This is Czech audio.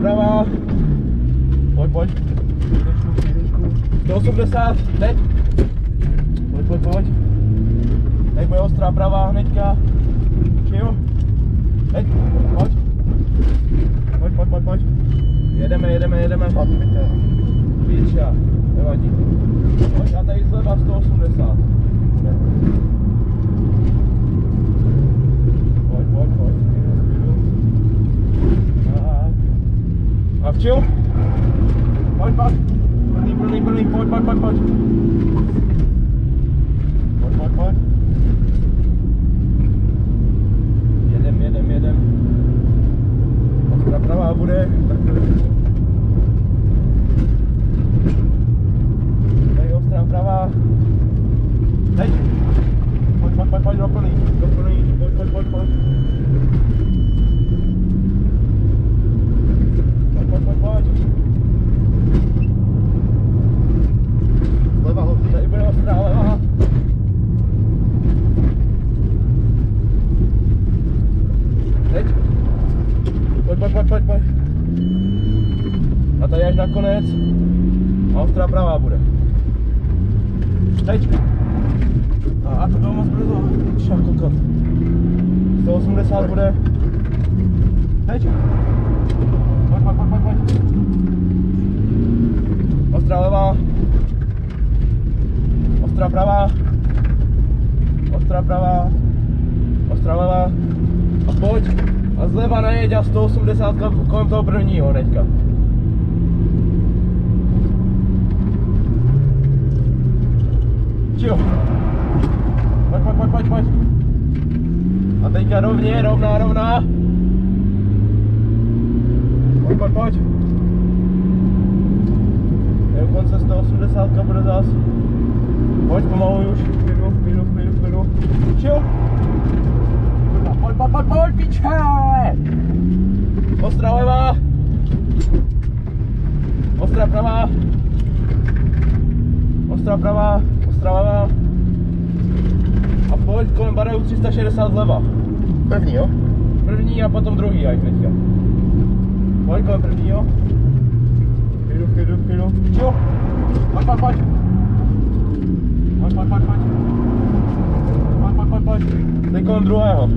Pravá. Pojď. 180, teď. Pojď. Teď bude ostrá pravá hnedka. Čiju. Teď, pojď. Jedeme. Píča, nevadí. Pojď a tady zleva 180. Pojď. A včil? Pojď. Plný, pojď. Pojď. Jedem. Ostrá pravá bude, tak tady ostrá pravá. Teď. Pojď, doplný. Pojď. Leva ho, tady bude ostrá leva. Teď. Pojď. A tady až nakonec. A ostrá pravá bude. Teď. A to bylo moc brzo. Šel kokot. 180 bude. Teď. Pojď. Ostrá levá. Ostrá pravá. Ostrá levá. A pojď. A zleva najeď a 180 kolem toho prvního hnedka. Čio. Pojď. A teďka rovná. Pojď. Je u konce 180 bude zás. Pojď pomalu už. Klidu. Čio. Pojď, piče! Ostrá levá. Ostrá pravá. Ostrá levá. A pojď kolem bareu 360 zleva. První, jo? První a potom druhý aj teďka. Pojď kolem prvního. Klidu. Čio? Pojď. Pojď. Teď kolem druhého.